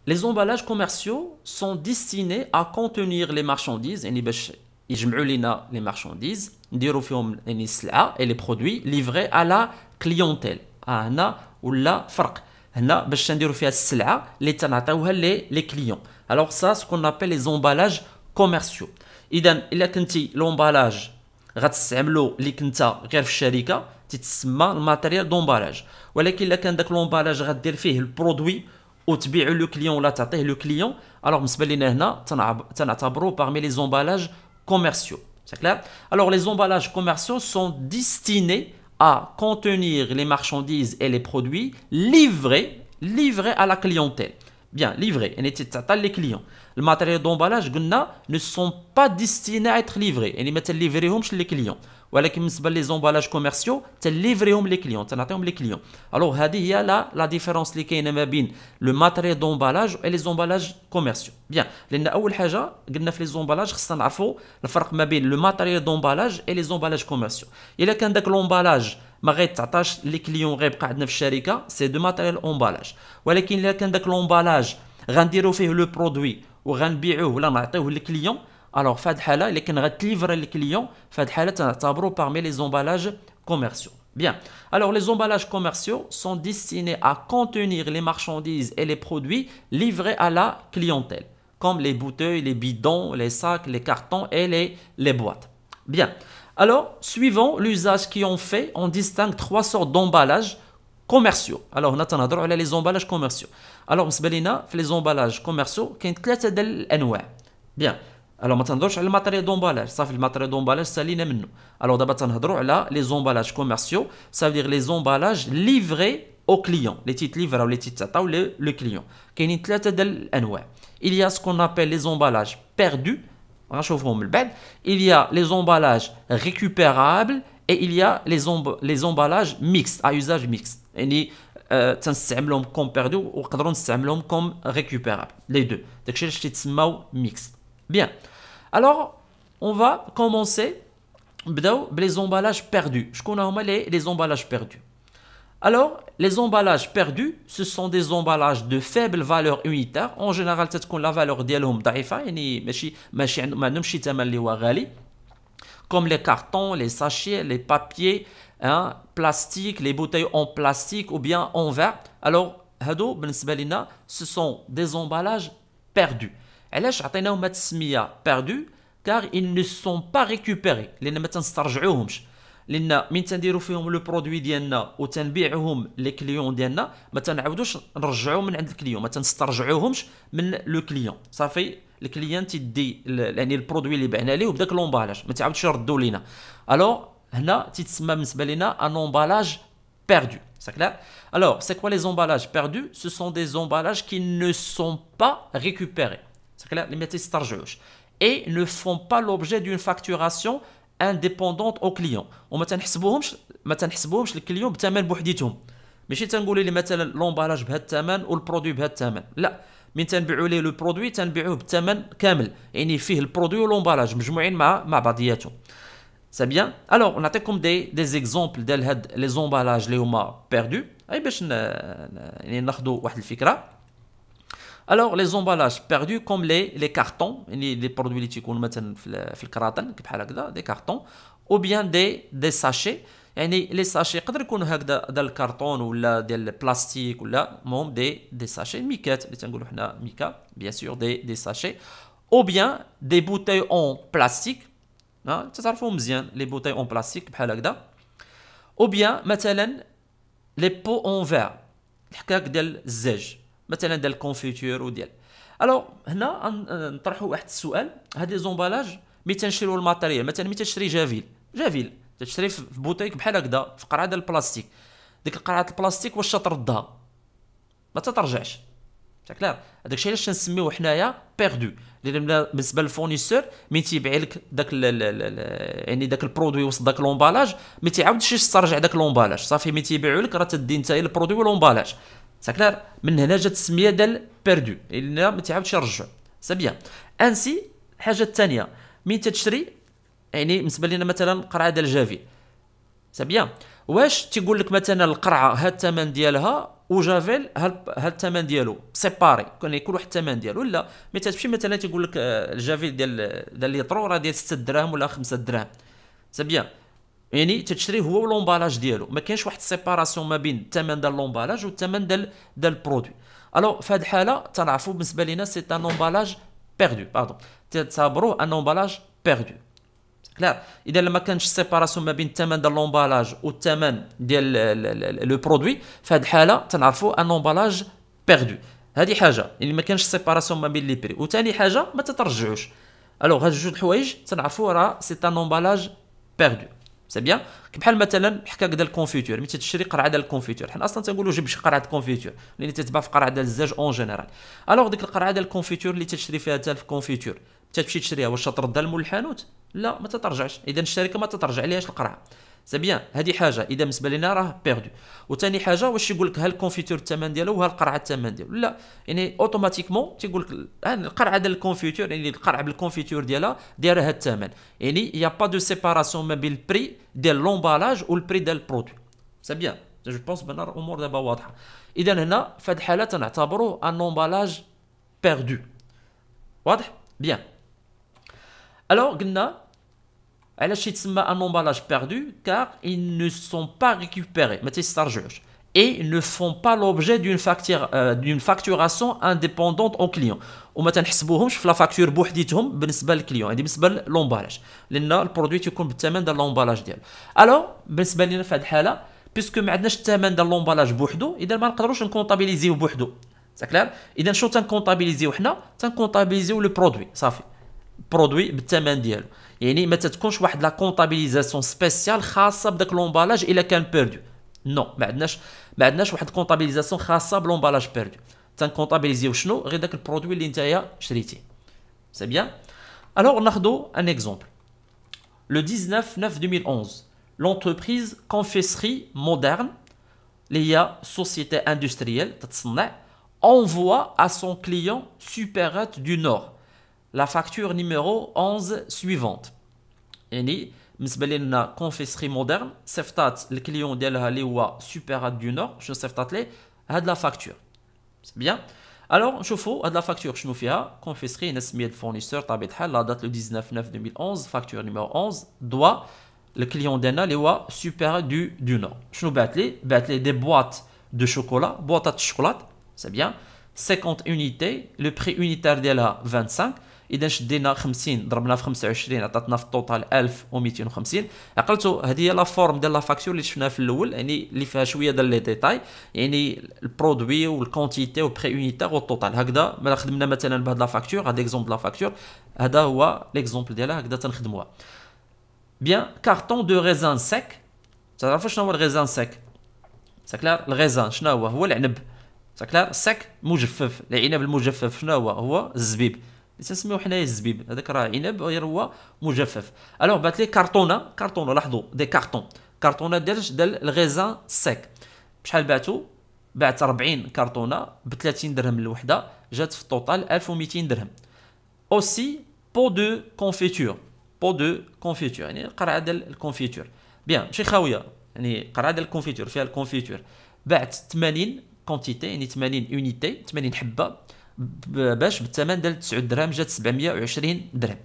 Les emballages commerciaux sont destinés à contenir les marchandises يعني باش يجمعوا لنا les marchandises نديروا فيهم يعني السلعة et les produits livrés à la clientèle. هنا ولا فرق هنا باش نديروا فيها السلعة اللي تنعطيوها لي كليون. Alors ça ce qu'on appelle les emballages commerciaux. إذا إلا كنتي لومبالاج غتستعملو اللي كنت غير في الشركة تتسمى الماتيريال دومبالاج، ولكن الا كان داك لومبالاج غدير فيه البرودوي وتبيعو لو كليون ولا تعطيه لو كليون، الوغ بالنسبه لينا هنا تنعتبرو parmi les emballages commerciaux. C'est clair? Alors les emballages commerciaux sont destinés à contenir les marchandises et les produits livrés à la clientèle. Bien, livrés, et تتعطى les clients. Le matériel d'emballage ne sont pas destinés à être livrés, يعني ما تليفريهمش les clients. ولكن بالنسبه لي زومبالاج كوميرسيو تليفريهم لي كليون تنعطيهم لي كليون. الوغ هذه هي لا ديفيرونس اللي كاينه ما بين لو ماتيريال دومبالاج و لي زومبالاج كوميرسيو. بيان، لان اول حاجه قلنا في لي زومبالاج خصنا نعرفوا الفرق ما بين لو ماتيريال دومبالاج و لي زومبالاج كوميرسيو. الا كان داك لومبالاج ما غيتعطاش لي كليون غيبقى عندنا في الشركه سي دو ماتيريال امبالاج، ولكن الا كان داك لومبالاج غنديروا فيه لو برودوي وغنبيعوه ولا نعطيوه للكليون، alors في هذه الحالة اللي كان غتليفري للكليون في هذه الحالة تنعتبروا parmi les emballages commerciaux. Bien. Alors les emballages commerciaux sont destinés à contenir les marchandises et les produits livrés à la clientèle, comme les bouteilles, les bidons, les sacs, les cartons et les boîtes. Bien. Alors, suivant l'usage qui en fait, on distingue trois sortes d'emballages commerciaux. Alors, on a les emballages commerciaux. Alors, les emballages commerciaux, il y a trois انواع. Bien. Alors ما تنهضروش على الماتيريال دومبالاج، صافي الماتيريال دومبالاج سالينا منه. الوغ دابا تنهضروا على لي زومبالاج كوميرسيو، ça veut dire les emballages livrés au client، اللي تيتليفراو اللي تيتعطاو لو كليون. كاينين ثلاثه ديال الانواع. Il y a ce qu'on appelle les emballages perdus، غنشوفوهم من بعد. Il y a les emballages récupérables et il y a les emballages mixtes à usage mixte، يعني تنستعملهم كوم بيردو ونقدروا نستعملهم كوم ريكوبيرابل، لي دو. داكشي علاش تيتسماو ميكست. Bien. Alors, on va commencer par les emballages perdus. Je connais les emballages perdus. Alors, les emballages perdus, ce sont des emballages de faible valeur unitaire. En général, c'est la valeur ديالهم ضعيفة، يعني ماشي ما عندهمش شي ثمن اللي هو غالي. Comme les cartons, les sachets, les papiers, hein, plastique, les bouteilles en plastique ou bien en verre. Alors, هادو بالنسبة لنا, ce sont des emballages perdus. علاش عطيناهم هاد السميه بيردو؟ كار ils ne sont pas récupérés، لان ما تنسترجعوهمش، لان من تنديروا فيهم لو برودوي ديالنا وتنبيعوهم لي كليون ديالنا ما تنعاودوش نرجعوهم من عند الكليون، ما تنسترجعوهمش من لو كليون. صافي الكليان تيدي يعني البرودوي اللي بعنا ليه وبداك لومبالاج ما تعاودش يردوا لينا. الوغ هنا تيتسمى بالنسبه لنا ان امبالاج perdu. C'est clair? Alors, c'est quoi les emballages perdus? Ce sont des emballages qui ne sont pas récupérés. C'est clair? Les métiers s'tarjouchent et ne font pas l'objet d'une facturation indépendante au client. وما تنحسبوهمش الكليون بثمن بوحديتهم. ماشي تنقولوا لي مثلا لومبالاج بهذا الثمن والبرودوي بهذا الثمن، لا. من تنبيعوا ليه لو برودوي تنبيعوه بالثمن كامل، يعني فيه البرودوي ولومبالاج مجموعين مع بعضياتهم. C'est bien. Alors, on a comme des exemples de les emballages اللي هما perdus. اي باش يعني ناخذوا واحد الفكره. Alors, les emballages perdus comme les cartons, les produits اللي تيكونوا مثلا في الكراتن بحال هكذا، des cartons ou bien des sachets. يعني les sachets يقدر يكونوا هكذا ديال الكرتون ولا ديال البلاستيك ولا المهم des sachets ميكات اللي تنقولوا حنا ميكا bien sûr des sachets ou bien des bouteilles en plastique. تعرفوا مزيان لي بوتاي اون بلاستيك بحال هكذا، او بيان مثلا لي بو اون فير الحكاك ديال الزاج مثلا ديال الكونفيتور وديال. الوغ هنا نطرحوا واحد السؤال، هاد لي زومبالاج ملي تنشريو الماتيريال مثلا ملي تشري جافيل تشري في بوتيك بحال هكذا في قرعه ديال البلاستيك، ديك قرعه البلاستيك واش تردها؟ ما تترجعش. شكلها هذاك الشيء علاش تنسميوه حنايا بيردو، لان بالنسبه للفورنيسور ملي تيبيع لك داك يعني داك البرودوي وسط داك لومبالاج ما تيعاودش يسترجع داك لومبالاج، صافي ملي تيبيعوا لك راه تدي نتايا البرودوي واللومبالاج. ساكلار من هنا جات السميه ديال بيردو، لان ما تيعاودش يرجع. سي بيان. انسي الحاجه الثانيه ملي تشري يعني بالنسبه لنا مثلا قرعه ديال جافيل، سي بيان، واش تيقول لك مثلا القرعه هاد الثمن ديالها وجافيل ها الثمن ديالو سيباري، كان كل واحد الثمن ديالو. لا ملي تمشي مثلا تيقول لك الجافيل ديال الليطرو راه ديال 6 دراهم ولا 5 دراهم، سي بيان، يعني تتشري هو والامبالاج ديالو، ما كاينش واحد السيباراسيون ما بين الثمن ديال لومبالاج والثمن ديال البرودوي. الوغ في هذه الحاله تنعرفوا بالنسبه لينا سي ان امبالاج بيردو، باردون، تعتبروه ان امبالاج بيردو. كلار، اذا لما كانش سيباراسيون ما بين الثمن ديال لومبالاج والثمن ديال لو برودوي، في هذه الحاله تنعرفوا ان امبالاج بيردو. هذه حاجه اللي ما كانش سيباراسيون ما بين لي بري، وثاني حاجه ما تترجعوش. الوغ هاد جوج الحوايج تنعرفوا راه سي ان امبالاج بيردو، سي بيان. بحال مثلا الحكاك ديال الكونفيتور، ملي تشري قرعه ديال الكونفيتور، حنا اصلا تنقولوا جيب شي قرعه كونفيتور اللي تتباع في قرعه ديال الزاج اون جينيرال. الوغ ديك القرعه ديال الكونفيتور اللي تشري فيها حتى في الكونفيتور، تمشي تشريها، واش تردها لمول الحانوت؟ لا، ما تترجعش، اذا الشركه ما تترجع ليهاش القرعه، سي بيان. هذه حاجه اذا بالنسبه لنا راه بيردو. وثاني حاجه واش يقول لك ها الكونفيتور الثمن ديالو وها القرعه الثمن ديالو؟ لا، يعني اوتوماتيكمون تيقول لك القرعه ديال الكونفيتور، يعني القرعه بالكونفيتور ديالها دايره هذا الثمن، يعني يا با دو سيباراسيون ما بين البري ديال لومبالاج والبري ديال البرودوي، سي بيان. جو بونس بان الامور دابا واضحه. اذا هنا في هذه الحاله تنعتبروه ان امبالاج بيردو، واضح بيان. الوغ قلنا علاش يتسمى ان emballage perdu car ils ne sont pas récupérés، ما تيسترجعوش، et ne font pas l'objet d'une facturation indépendante au client، وما تنحسبوهمش في لا فاكتور بوحديتهم بالنسبه للكليون، هذه بالنسبه للومبالاج، لان البرودوي تيكون بالثمن ديال لومبالاج ديالو. الو بالنسبه لنا في هذه الحاله بيسكو ما عندناش الثمن ديال لومبالاج بوحدو، اذا ما نقدروش نكونطابيليزيو بوحدو، سا كلير. اذا شنو تنكونطابيليزيو حنا؟ تنكونطابيليزيو لو برودوي صافي، برودوي بالثمن ديالو، يعني ما تتكونش واحد لا كونطابيليزاسيون سبيسيال خاصه بداك لومبالاج الا كان بيردو. نو، ما عندناش واحد الكونطابيليزاسيون خاصه بلومبالاج بيردو، تنكونطابيليزيو شنو؟ غير داك البرودوي اللي نتايا شريتيه، سي بيان. الوغ ناخذوا ان اكزومبل. Le 19/9/2011 l'entreprise Confesserie Moderne اللي هي سوسيتي اندستريال تتصنع envoie à son client Supérette du Nord la facture numéro 11 suivante. يعني بالنسبه لنا كونفيسري مودرن صيفطات الكليون ديالها اللي هو سوبيرات دو نور، شنو صيفطات ليه؟ هاد لا فاكتور، بيان. الوغ نشوفوا هاد لا فاكتور شنو فيها. كونفيسري هنا سميه الفورنيسور طبيعه الحال، لا دات لو 19/9/2011، فاكتور نيميرو 11 دوا الكليون ديالنا اللي هو سوبيرات دو نور. شنو بعت ليه؟ بعت ليه دي بواط دو شوكولا، بواطات الشوكولات، سي بيان، 50 اونيتي، لو بري اونيتير ديالها 25. اذا شدينا 50 ضربنا في 25 عطاتنا في التوتال 1250. عقلتوا هذه هي لا فورم ديال لا فاكتور اللي شفناها في الاول، يعني اللي فيها شويه ديال لي ديتاي، يعني البرودوي والكونتيتي وبري اونيتير والتوتال. هكذا ما خدمنا مثلا بهاد لا فاكتور، هذا اكزومبل لا فاكتور، هذا هو ليكزومبل ديالها، هكذا تنخدموها. بيان. كارطون دو ريزان سيك، تعرفوا شنو هو الغيزان سيك؟ ساكلار الغيزان شنو هو؟ هو العنب، ساكلار سيك مجفف، العنب المجفف شنو هو؟ هو الزبيب اللي تنسميوه حنايا الزبيب، هذاك راه عنب غير هو مجفف. الوغ بات لي كارطونه لاحظوا دي كارطونه ديال الغيزان سيك. بشحال بعتو؟ بعت 40 كارطونه ب 30 درهم الوحده، جات في التوتال 1200 درهم. اوسي بو دو كونفيتور، يعني قرعه ديال الكونفيتور، بيان ماشي خاويه، يعني قرعه ديال الكونفيتور فيها الكونفيتور. بعت 80 كونتيتي، يعني 80 اونيتي، 80 حبه، باش بالثمن ديال 9 درهم جات 720 درهم.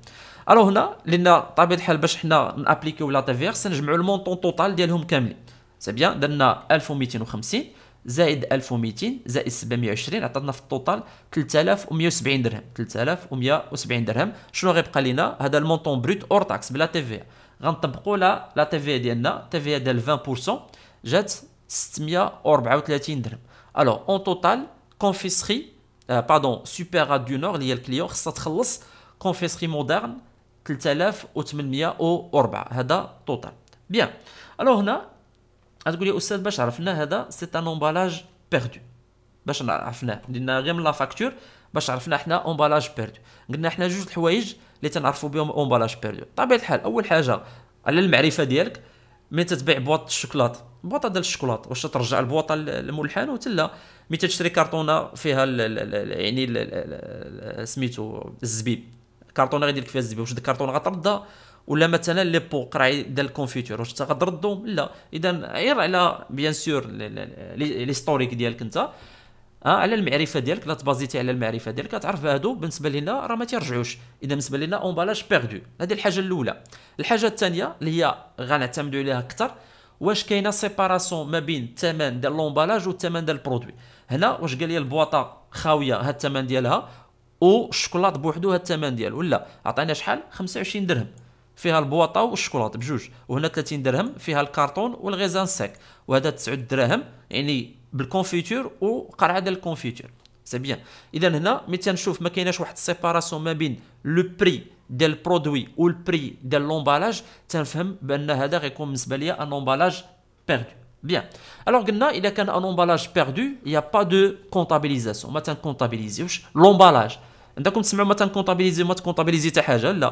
الو هنا لان طبيعه الحال باش حنا نابليكيو لا تي في ار سنجمعوا المونطون توتال ديالهم كاملين، سي بيان. درنا 1250 زائد 1200 زائد 720 عطاتنا في التوتال 3170 درهم، 3170 درهم. شنو غيبقى لينا؟ هذا المونطون بروت اور تاكس بلا تي في ار. غنطبقوا لا تي في ديالنا، تي في ديال 20% جات 634 درهم. الو اون توتال كونفيسري سوبيرات دو نور اللي هي الكليون خصها تخلص كونفيسري مودرن 3804، هذا توتال، بيان. الو هنا غتقول لي استاذ باش عرفنا هذا سي ان امبالاج بيردو؟ باش عرفناه لان غير من لا فاكتور باش عرفنا حنا امبالاج بيردو. قلنا حنا جوج الحوايج اللي تنعرفوا بهم امبالاج بيردو. طبيعه الحال اول حاجه على المعرفه ديالك، ملي تتبيع بواط الشوكولات، بواطه ديال الشوكولات، واش ترجع البواطه لمول الحانوت؟ لا. ملي تشري كارطونه فيها يعني سميتو الزبيب، كارطونه غيدير لك فيها الزبيب، واش ديك الكارطونه غتردها ولا مثلا لي بو قرعي ديال الكونفيتور واش انت غتردهم لا اذا غير على بيان سور ليستوريك ديالك انت على المعرفه ديالك لا تبازيتي على المعرفه ديالك كتعرف هادو بالنسبه لنا راه ما تيرجعوش اذا بالنسبه لنا اونبالاج بيردو هذه الحاجه الاولى الحاجه الثانيه اللي هي غنعتمدوا عليها اكثر واش كاينه سيباراسيون ما بين الثمن ديال لومبالاج والثمن ديال البرودوي هنا واش قال لي البواطه خاويه هاد الثمن ديالها والشوكولات بوحدو هاد الثمن ديالو ولا عطينا شحال 25 درهم فيها البواطه والشوكولات بجوج وهنا 30 درهم فيها الكارطون والغيزان سيك وهذا 9 دراهم يعني بالكونفيتور وقرعه ديال الكونفيتور سي بيان اذا هنا ملي تنشوف ما كايناش واحد السيباراسيون ما بين لو بري ديال البرودوي والبري ديال لومبالاج تنفهم بان هذا غيكون بالنسبه ليا ان امبالاج بيردو بيان الوغ قلنا اذا كان ان امبالاج بيردو يا با دو كونطابيليزاسيون ما تنكونطابيليزيوش لومبالاج عندكم تسمعوا ما تنكونطابيليزيو ما تكونطابيليزي حتى حاجه لا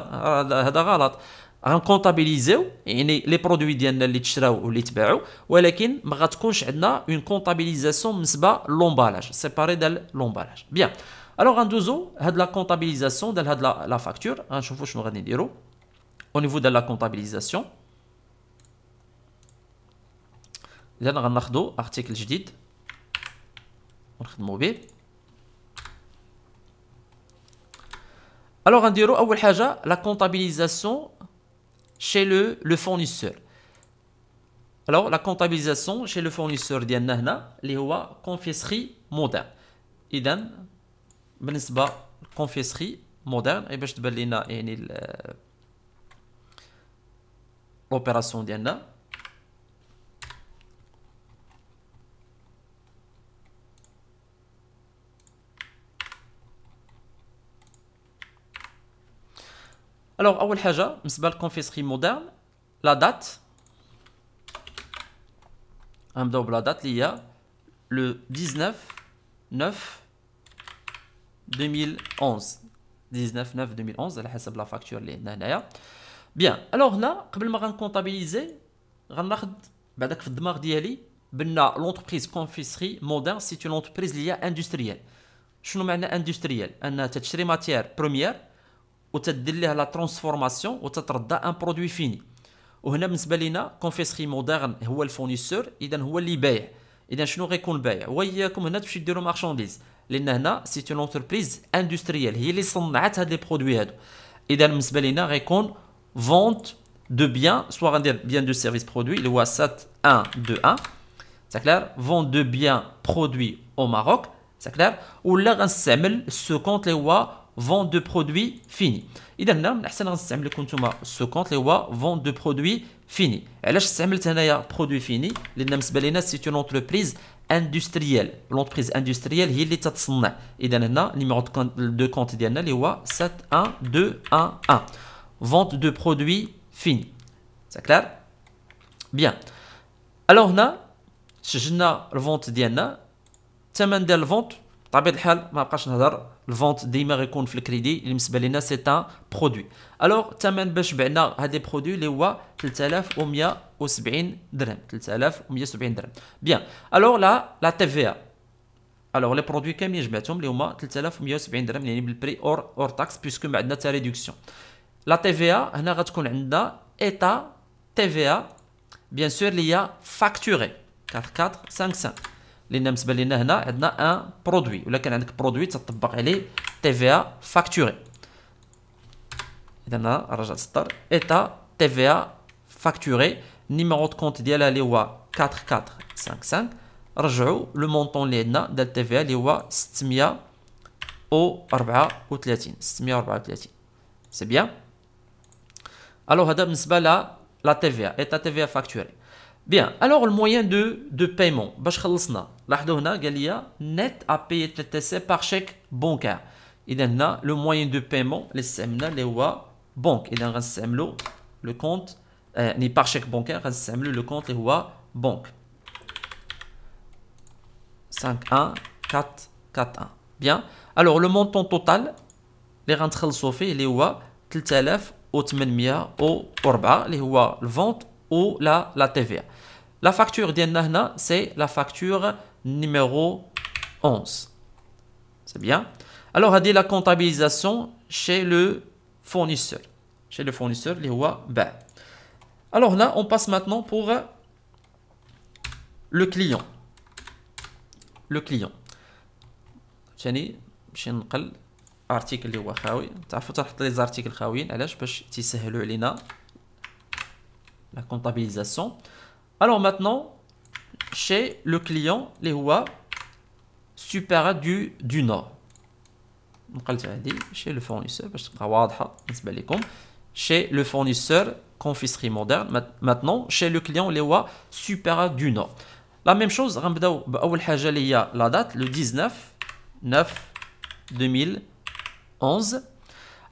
هذا غلط غنكونطابيليزيو يعني لي برودوي ديالنا اللي تشراو واللي تباعوا ولكن ما غتكونش عندنا اون كونطابيليزاسيون بالنسبه لومبالاج سيباري ديال لومبالاج بيان الوغ غندوزو هاد لا كونطابيليزاسيون ديال هاد لا فاكتور غنشوفوا شنو غادي نديرو او نيفو ديال لا كونطابيليزاسيون اذا غناخذوا ارتيكل جديد ونخدموا به الوغ غنديرو اول حاجه لا كونطابيليزاسيون chez le fournisseur. Alors la comptabilisation chez le fournisseur ديالنا هنا اللي هو كونفيسري مودرن اذا بالنسبه للكونفيسري مودرن باش تبان لنا يعني لوبيراسيون ديالنا Alors, أول حاجة بالنسبة للكونفيسري مودرن لا دات غنبداو بلا دات اللي هي لو 19 9 2011 19 9 2011 على حسب لا فاكتور اللي عندنا هنايا بيان الوغ هنا قبل ما غنكونطابيليزي غناخد بعداك في الدماغ ديالي بان لونتربريز كونفيسري مودرن سي اون لونتربريز اللي هي اندستريال شنو معنى اندستريال انها تشري ماتيير بروميير وتدير ليه لا ترانسفورماسيون وتتردى ان برودوي فيني وهنا بالنسبه لينا كونفيسري مودرن هو الفورنيسور اذا هو اللي بايع اذا شنو غيكون البايع وياكم هنا تمشي ديروا مارشانديز لان هنا سي اون انتربريز اندستريال هي اللي صنعت هاد لي برودوي هادو اذا بالنسبه لينا غيكون فونت دو بيان سوا غندير بيان دو سيرفيس برودوي اللي هو 7121 سا كلير فونت دو بيان برودوي او ماروك سا كلير ولا غنستعمل سو كونت اللي هو vente de produits finis. إذا هنا من الأحسن غنستعمل لكم نتوما سو كونت اللي هو vente de produits finis. علاش استعملت هنايا برودوي فيني؟ لأن بالنسبة لنا سي اون انتربريز اندستريال، لونتربريز اندستريال هي اللي تتصنع. إذا هنا نيميرو دو كونت ديالنا اللي هو 71211 vente de produits finis. C'est clair؟ Bien. Alors هنا سجلنا الفونت ديالنا الثمن ديال الفونت بطبيعه الحال ما بقاش نهضر الفونت ديما غيكون في الكريدي اللي بالنسبه لنا سي ان برودوي الوغ الثمن باش بعنا هاد لي برودوي اللي هو 3170 درهم 3170 درهم بيان الوغ لا تي في ا الوغ لي برودوي كاملين جمعتهم اللي هما 3170 درهم يعني بالبري اور تاكس بيسكو ما عندنا تا ريدكسيون لا تي في ا هنا غتكون عندنا ايتا تي في ا بيان سور اللي هي فاكتوري 4455 لان بالنسبه لنا هنا عندنا ان برودوي ولا كان عندك برودوي تطبق عليه تي في ا فاكتوري اذا انا رجعت السطر ايتا تي في ا فاكتوري نيميرو دو كونت ديالها اللي هو 4455 رجعوا لو مونطون اللي عندنا ديال تي في ا اللي هو 634 سي بيان الو هذا بالنسبه لا تي في ا ايتا تي في ا فاكتوري Bien, alors le moyen de paiement, باش خلصنا لاحظوا هنا قال لي net à payer TTC par chèque bancaire. إذا هنا le moyen de paiement اللي استعملنا اللي هو بنك. إذا غنستعملوا le compte يعني par chèque bancaire غنستعملوا le compte اللي هو بنك 51441. Bien. Alors le montant total اللي غنتخلصوا فيه اللي هو 3804 اللي هو الفونت ou la TVA. La facture d'Yanna, c'est la facture numéro 11. C'est bien. Alors, on a dit la comptabilisation chez le fournisseur. chez le fournisseur اللي هو باع. Alors là, on passe maintenant pour le client. Le client. ثاني باش ننقل ارتيكل اللي هو خاوي. تعرفوا تحط لي زارتيكل خاويين علاش؟ باش تيسهلوا علينا la comptabilisation. Alors maintenant, chez le client اللي هو supérette du Nord. نقلت هذه chez le fournisseur باش تبقى واضحه بالنسبه لكم. Chez le fournisseur confiserie moderne. Maintenant, chez le client اللي هو supérette du Nord. La même chose, غنبداو باول حاجه اللي هي la date le 19/9/2011.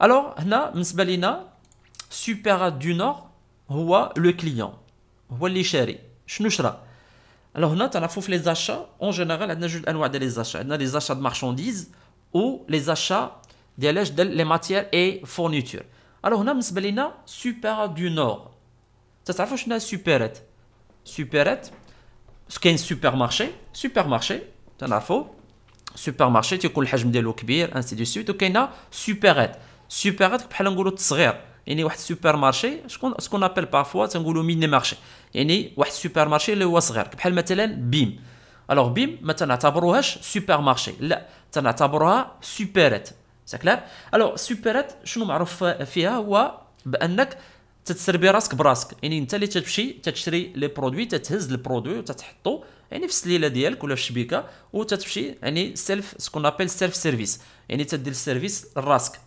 Alors هنا بالنسبه لينا supérette du Nord هو le client هو اللي شاري. شنو شرا؟ alors هنا تعرفوا في les achats en général عندنا جوج انواع ديال les achats. عندنا les achats de marchandises ou les achats ديال les matières et fournitures. alors هنا بالنسبه لينا supérette du Nord. تعرفوا شنو supérette؟ supérette كاين سوبر مارشي تنعرفوا سوبر مارشي تيكون الحجم ديالو كبير انسي دو سويت. وكاينه سوبرات بحال نقولوا التصغير. يعني واحد السوبر مارشي سكون ابل بارفوا تنقولوا ميني مارشي. يعني واحد السوبر مارشي اللي هو صغير بحال مثلا بيم. الوغ بيم ما تنعتبروهاش سوبر مارشي، لا تنعتبروها سوبرات. سا كلار؟ الوغ سوبرات شنو معروف فيها هو بانك تتسربي راسك براسك. يعني انت اللي تمشي تشري لي برودوي، تتهز البرودوي وتتحطو يعني في السليله ديالك ولا في الشبيكه وتتمشي يعني سيلف سكون ابل سيلف سيرفيس. يعني تدير السيرفيس لراسك.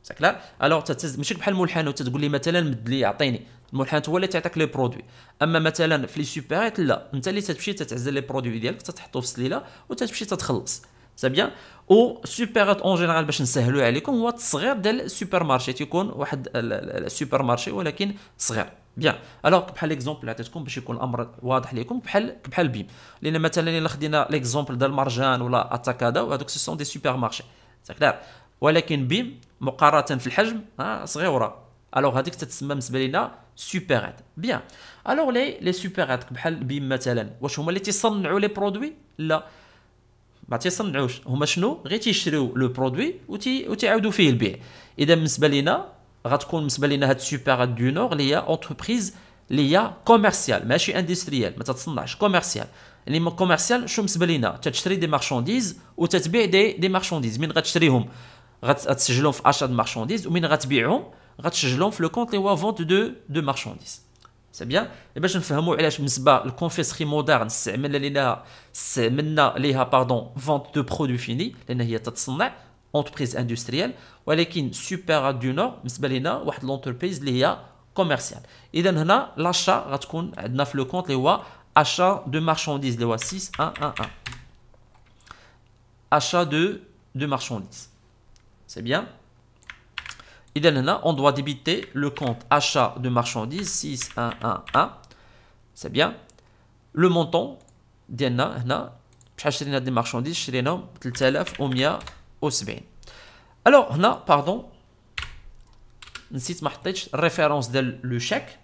ساكلار؟ الوغ تتهز ماشي بحال الملحن وتتقول لي مثلا مد لي عطيني. الملحن هو اللي تعطيك لي برودوي. اما مثلا في لي سوبرات لا، انت اللي تمشي تتعزل لي برودوي ديالك تتحطو في السليله وتتمشي تتخلص. سا بيان. او سوبرات اون جينيرال باش نسهلوا عليكم هو التصغير ديال السوبر مارشي، تيكون واحد السوبر مارشي ولكن صغير. بيان. الوغ بحال ليكزومبل اللي عطيتكم باش يكون الامر واضح لكم بحال بيم. لان مثلا الا خدينا ليكزومبل ديال المرجان ولا اتاكادا وهذوك سو سون دي سوبر مارشي. كلار؟ ولكن بيم مقارنه في الحجم صغيره. الوغ هذيك تتسمى بالنسبه لينا سوبرات. بيان. الوغ لي سوبرات بحال بيم مثلا واش هما اللي تيصنعوا لي برودوي؟ لا، ما تيصنعوش. هما شنو؟ غير تيشريو لو برودوي وتيعاودوا فيه البيع. اذا بالنسبه لينا غتكون بالنسبه لينا هاد سوبرات دو نور اللي هي اونتربريز اللي هي كوميرسيال ماشي اندستريال، ما تتصنعش كوميرسيال. يعني كوميرسيال شنو بالنسبه لينا؟ تشري دي مارشانديز وتتبيع دي مارشانديز. من غتشريهم غتسجلهم في اشا دو مارشانديز، ومن غتبيعهم غتسجلهم في لو كونت اللي هو فونت دو مارشانديز. سي بيان. باش نفهموا علاش بالنسبه للكونفيسري مودرن استعملنا ليها باردون فونت دو برودوي فيني لان هي تتصنع اونتربريز اندستريال. ولكن سوبر دو نور بالنسبه لينا واحد لونتربريز اللي هي كوميرسيال. اذا هنا لاشا غتكون عندنا في لو كونت اللي هو اشا دو مارشانديز اللي هو 6111 اشا دو مارشانديز. سي بيان. إذا هنا on doit débiter le compte achat de marchandises 6111. C'est bien. Le montant ديالنا هنا شحال شرينا دي مارشانديز؟ شريناهم 3170. الوغ هنا باردون نسيت ما حطيتش الريفيرونس ديال لو شيك.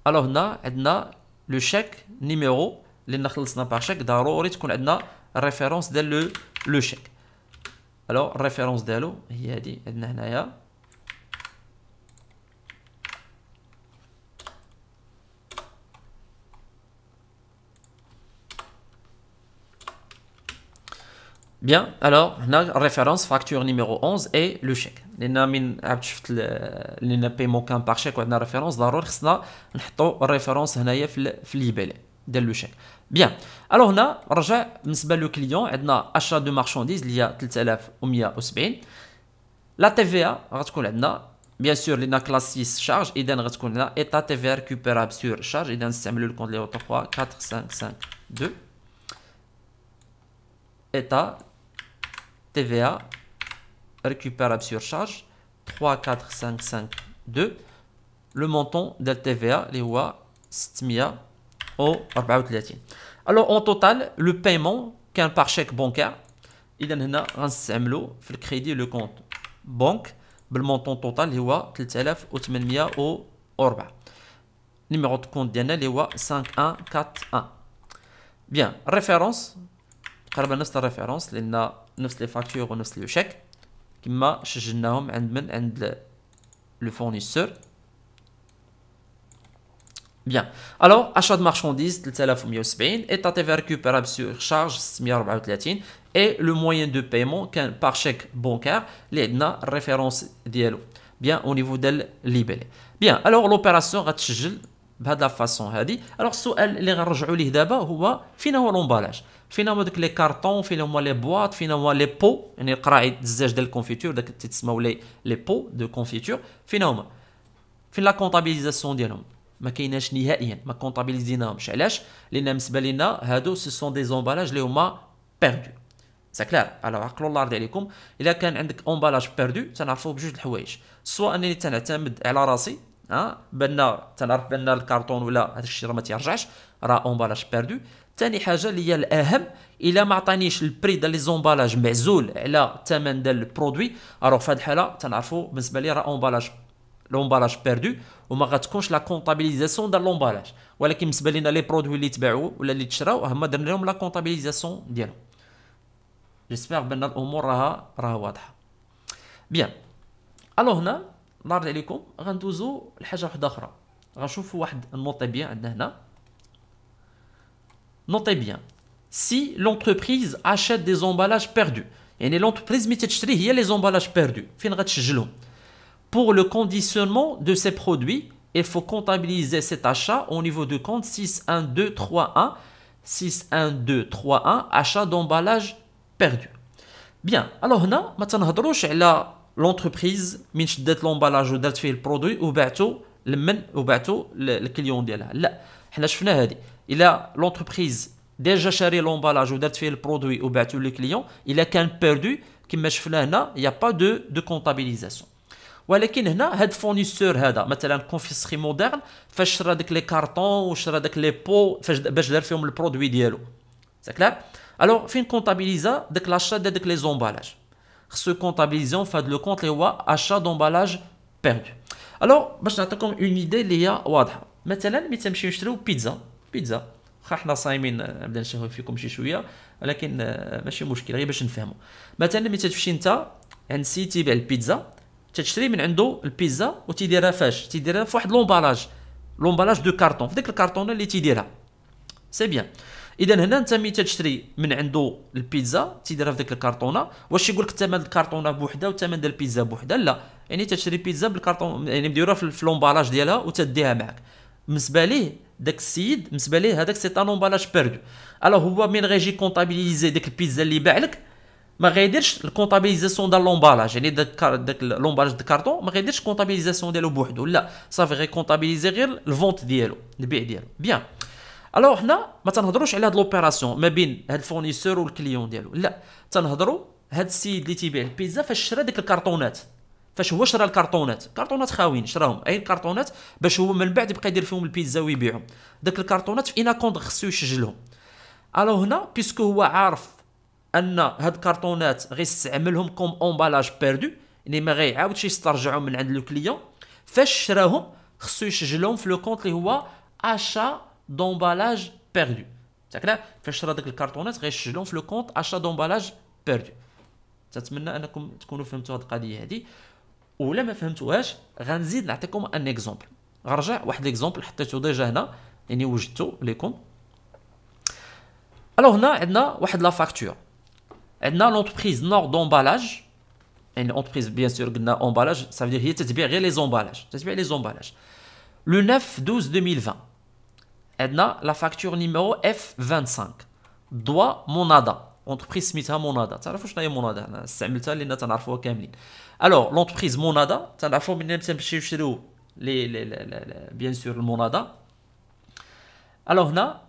الوغ هنا عندنا لو شيك نيميرو اللي خلصنا باغ شيك، ضروري تكون عندنا الريفيرونس ديال لو شيك. الوغ الريفيرونس ديالو هي هادي عندنا هنايا. بيان. الوغ هنا الريفيرونس فاكتور نيميرو 11 اي لو شيك. لان من عاد شفت لان بايمون كان باغ شيك وعندنا ريفيرونس ضروري خصنا نحطو الريفيرونس هنايا في الليبل ديال لو شيك. بيان. الوغ هنا رجع بالنسبه لو كليون عندنا اشا دو مارشانديز اللي هي 3170. لا تي في ا غتكون عندنا بيان سور لينا كلاس 6 شارج، اذا غتكون هنا ايتا تي في ا ريكوبيرابل سور شارج. اذا نستعملوا الكونت اللي هو 34552 ايتا TVA récupérable sur charge 34552. Le montant de TVA اللي هو 634. Alors en total le paiement كان par chèque bancaire. إذا هنا غنستعملو في الكريدي لو كونت بنك بالمونطون توتال اللي هو 3804. نيميرو دو كونت ديالنا اللي هو 5141. بيان. ريفيرونس تقريبا نفس الريفيرونس لان نفس لي فاكتور ونفس لو شيك كما سجلناهم عند من عند le fournisseur. Bien. Alors, achat de marchandises 3170, état TVA récupérable sur charge 634 et le moyen de paiement par chèque bancaire, l'edna référence diallo. Bien, au niveau de libellé. Bien, alors l'opération غتسجل بهذه la façon هذه. Alors السؤال اللي غنرجعوا ليه دابا هو فين هو لومبالاج؟ فين هما دوك لي كارطون، فين هما لي بواط، فين هما لي بو، يعني القراعي الزاج ديال الكونفيتور داك تيتسموا لي بو دو كونفيتور، فين هما؟ فين لا كونطابيليزاسيون ديالهم؟ ما كايناش نهائيا، ما كونطابيليزيناهمش. علاش؟ لان بالنسبه لينا هادو سو سون دي زومبالاج اللي هما بيردو. سا كلار. الوغ عقلوا الله يرضي عليكم، الا كان عندك امبالاج بيردو تنعرفوا بجوج الحوايج، سوا انني تنعتمد على راسي بان تنعرف بان الكارطون ولا هذاك الشيء راه ما تيرجعش، راه امبالاج بيردو. ثاني حاجه اللي هي الاهم، الا ما عطانيش البري ديال لي زومبالاج معزول على الثمن ديال البرودوي، الوغ في هذه الحاله تنعرفوا بالنسبه لي راه امبالاج لومبالاج بيردو وما غتكونش لا كونطابيليزاسيون ديال لومبالاج. ولكن بالنسبه لنا لي برودوي اللي تباعوا ولا اللي تشراو هما درنا لهم لا كونطابيليزاسيون ديالهم. جيسبر بان الامور راها واضحه. بيان. الو هنا نعرض عليكم غندوزو لحاجه واحده اخرى. غنشوفوا واحد نوطي بيان عندنا هنا. نوطي بيان سي لونتربريز achète des emballages perdus، يعني لونتربريز ملي تشري هي لي زومبالاج بيردو، فين غتسجلهم؟ Pour le conditionnement de ces produits, il faut comptabiliser cet achat au niveau de compte 61231, 61231 achat d'emballage perdu. Bien, alors هنا ما تنهضروش على l'entreprise من شدات l'emballage ودارت فيه البرودوي وبعتو لمن وبعتو للكليون ديالها. لا، حنا شفنا هذه. الا l'entreprise ديجا شاري l'emballage ودارت فيه البرودوي وبعتو للكليون، الا كان بيردو كما شفنا هنا يا با دو كونطابيليزاسيون. ولكن هنا هاد فورنيسور هذا مثلا كونفيسري مودرن فاش شرا داك لي كارطون وشرا داك لي بو فاش باش دار فيهم البرودوي ديالو. سا كلار. الوغ فين كونطابيليزا داك لاشا ديال داك لي زومبالاج؟ خصو كونطابيليزيون في هاد لو كونت اللي هو اشا دومبالاج بيردو. الوغ باش نعطيكم اون ايدي اللي هي واضحه، مثلا ملي تمشيو نشريو بيتزا واخا حنا صايمين نبدا نشهو فيكم شي شويه، ولكن ماشي مشكل غير باش نفهموا. مثلا ملي تمشي انت عند سي تيبيع البيتزا، تشري من عنده البيتزا وتيديرها فاش؟ تيديرها في واحد لومبالاج دو كارطون، في ديك الكارطونه اللي تيديرها. سي بيان. اذا هنا انت ملي تشري من عنده البيتزا تيديرها في ديك الكارطونه، واش يقول لك الثمن الكارطونه بوحده والثمن ديال البيتزا بوحده؟ لا، يعني تشري بيتزا بالكارطون، يعني مديروها في لومبالاج ديالها وتديها معك. بالنسبه ليه داك السيد بالنسبه ليه هذاك سي ان امبالاج بيردو. الوغ هو من غيجي كونطابيليزي ديك البيتزا اللي باع لك ما غيديرش الكونطابيليزاسيون ديال لومبالاج، يعني داك لومبالاج دو كارطون ما غيديرش كونطابيليزاسيون ديالو بوحدو، لا صافي غير كونطابيليزي غير الفونت ديالو، البيع ديالو. بيان. الوغ حنا ما تنهضروش على هاد لوبيراسيون ما بين هاد الفورنيسور والكليون ديالو، لا تنهضروا هاد السيد اللي تيبيع البيتزا فاش شرا ديك الكارطونات، فاش هو شرا كارطونات خاويين شراهم، اي الكارطونات باش هو من بعد يبقى يدير فيهم البيتزا ويبيعهم. داك الكارطونات في اناكونت خصو يسجلهم. الوغ هنا بيسكو هو عارف ان هاد الكارطونات غيستعملهم كوم امبالاج بيردو، يعني ما غيعاودش يسترجعهم من عند لو كليون، فاش شراهم خصو يسجلهم في لو كونت اللي هو اشا دومبالاج بيردو. تاكلا فاش شرا داك الكارطونات غيسجلهم في لو كونت اشا دومبالاج بيردو. تتمنى انكم تكونوا فهمتوا هاد القضيه هادي، ولا ما فهمتوهاش غنزيد نعطيكم ان اكزومبل. غنرجع واحد ليكزومبل حطيتو ديجا هنا، يعني وجدتو ليكم. الوغ هنا عندنا واحد لا فاكتور، عندنا لونتربريز نور دومبالاج، يعني اونتربريز بيان سور قلنا امبالاج صافي هي تتبيع غير لي زومبالاج، تتبيع لي زومبالاج. لو 9 12 2020 عندنا لا فاكتور نيميرو اف 25 دوا مونادا، اونتربريز سميتها مونادا. تعرفوا شنو هي مونادا؟ انا استعملتها لان تنعرفوها كاملين. الوغ لونتربريز مونادا تنعرفوا منين تمشيو نشريو لي بيان سور المونادا. الوغ هنا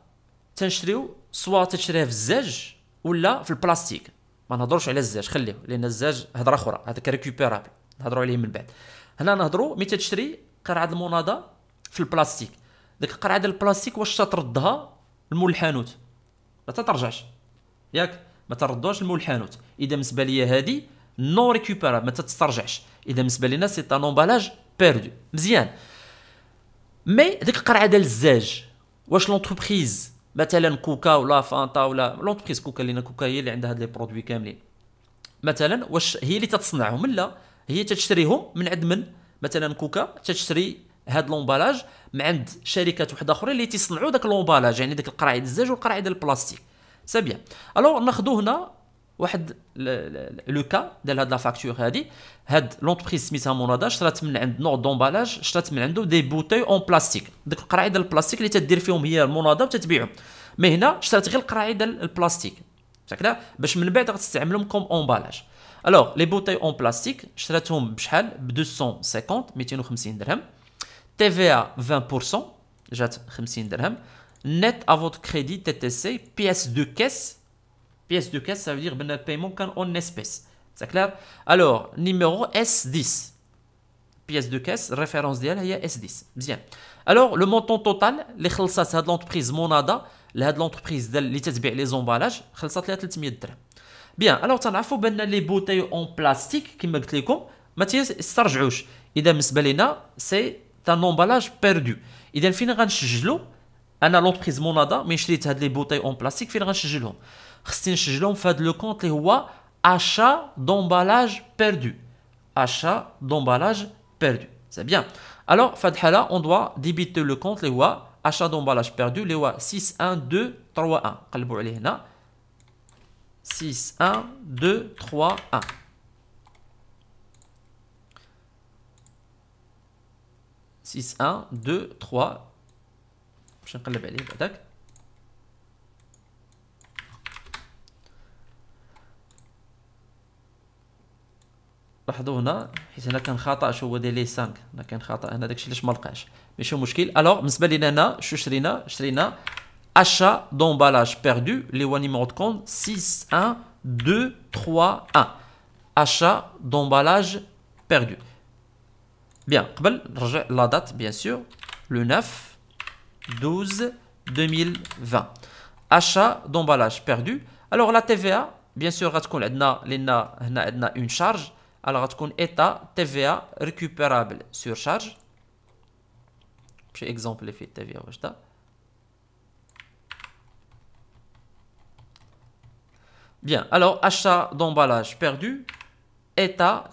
تنشريو سوا تشريه في الزاج ولا في البلاستيك، ما نهضروش على الزاج خليه لان الزاج هضره اخرى، هذاك ريكوبيرابل نهضروا عليه من بعد. هنا نهضروا ملي تشري قرعه المونادا في البلاستيك، ديك القرعه ديال البلاستيك واش تردها لمول الحانوت؟ ما تترجعش ياك، ما تردوش لمول الحانوت. اذا بالنسبه ليا هذه نو ريكوبيرابل ما تتسترجعش، اذا بالنسبه لينا سي ان امبالاج بيردو. مزيان. مي ديك القرعه ديال الزاج واش لونتربريز مثلا كوكا ولا فانتا ولا لونتربريز كوكا لينا كوكا هي اللي عندها هاد لي برودوي كاملين، مثلا واش هي اللي تتصنعهم؟ لا، هي تشتريهم من عند من؟ مثلا كوكا تشري هاد لومبالاج من عند شركات وحده اخرى اللي تيصنعوا داك لومبالاج، يعني داك القراعي ديال الزاج والقراعي ديال البلاستيك. سي بيان. الوغ ناخذوا هنا واحد لو كا ديال هاد لا فاكتور هادي. هاد لونتربريز سميتها مونادا شرات من عند نوع دومبالاج، شرات من عنده دي بوتاي اون بلاستيك، داك القراعي ديال البلاستيك اللي تدير فيهم هي المونادا وتتبيعهم. مي هنا شرات غير القراعي ديال البلاستيك شكلها باش من بعد غتستعملهم كوم امبالاج. الوغ لي بوتاي اون بلاستيك شراتهم بشحال؟ ب 250 250 درهم. تي في ا 20% جات 50 درهم. نت ا فوت كريدي تي تي سي بياس دو كيس. بياس دو كيس ça veut dire بان البايمون كان اون اسبيس. سي كلير. الوغ نيميرو اس 10 بياس دو كيس الريفيرونس ديالها هي اس 10. مزيان. الوغ لو مونطون توتال اللي خلصات هاد لونتربريز مونادا لهاد لونتربريز ديال اللي تتبيع لي زومبالاج خلصات لها 300 درهم. بيان. الوغ تنعرفوا بان لي بوتاي اون بلاستيك كما قلت لكم ما تيسترجعوش، اذا بالنسبه لينا سي ان امبالاج بيردو. اذا فين غنسجلوا؟ انا لونتربريز مونادا ملي شريت هاد لي بوتاي اون بلاستيك فين غنسجلهم؟ خصني نسجلهم في هاد لو كونط اللي هو achat d'emballage perdu. Achat d'emballage perdu. C'est bien. Alors, في هاد الحالة on doit débiter le compte اللي هو achat d'emballage perdu اللي هو 61231. قلبوا عليه هنا 61231. 6123 باش نقلب عليه بعداك. لاحظوا هنا حيت هنا كان خطا شو هو داير ليه 5 هنا كان خطا هنا داكشي علاش ما لقاش ماشي مشكل. الوغ بالنسبه لينا هنا شو شرينا achat d'emballage perdu اللي هو نيميرو دو كونت 61231 achat d'emballage perdu. بيان. قبل نرجع لا دات بيان سور لو 9 12 2020 achat d'emballage perdu. الوغ لا تي في ا بيان سور غتكون عندنا لان هنا عندنا اون شارج. Alors, غتكون état TVA récupérable sur charge. شي exemple اللي فيه TVA واش دا. Bien, alors achat d'emballage perdu, état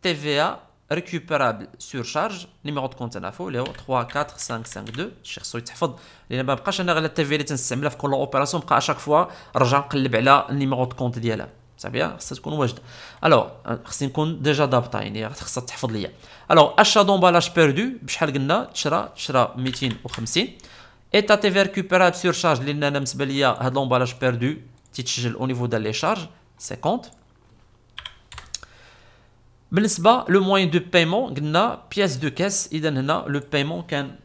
TVA récupérable sur charge. numéro de compte نعرفو اللي هو 34552. شي خصو يتحفظ لان ما بقاش انا غير التي في اللي تنستعملها في كل اوبيراسيون نبقى اشاك فوا نرجع نقلب على النيميرو دو كونت ديالها. صافي بيان خصها تكون واجده. الوغ خصني نكون ديجا دابطا يعني خصها تحفظ ليا. الوغ اشا دومبالاج بيردو بشحال قلنا تشرا 250. ايتا تي في ريكوبيراب سور شارج لان انا بالنسبه ليا هاد لومبالاج بيردو تيتسجل او نيفو ديال لي شارج 50. بالنسبه لو موين دو بايمون قلنا بياس دو كاس. اذا هنا لو بايمون كان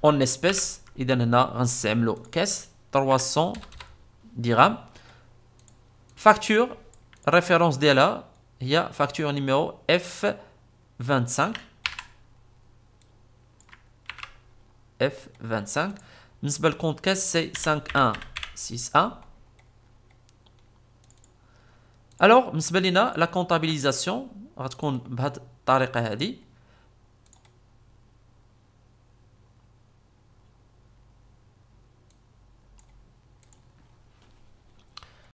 اون اسبيس. اذا هنا غنستعملو كاس 300 درهم. Facture, référence ديالها هي facture numéro F25. F25. بالنسبة للكونت كاس سي 5161. الوغ بالنسبة لينا لا كونطابيليزاسيون غتكون بهاد الطريقة هادي.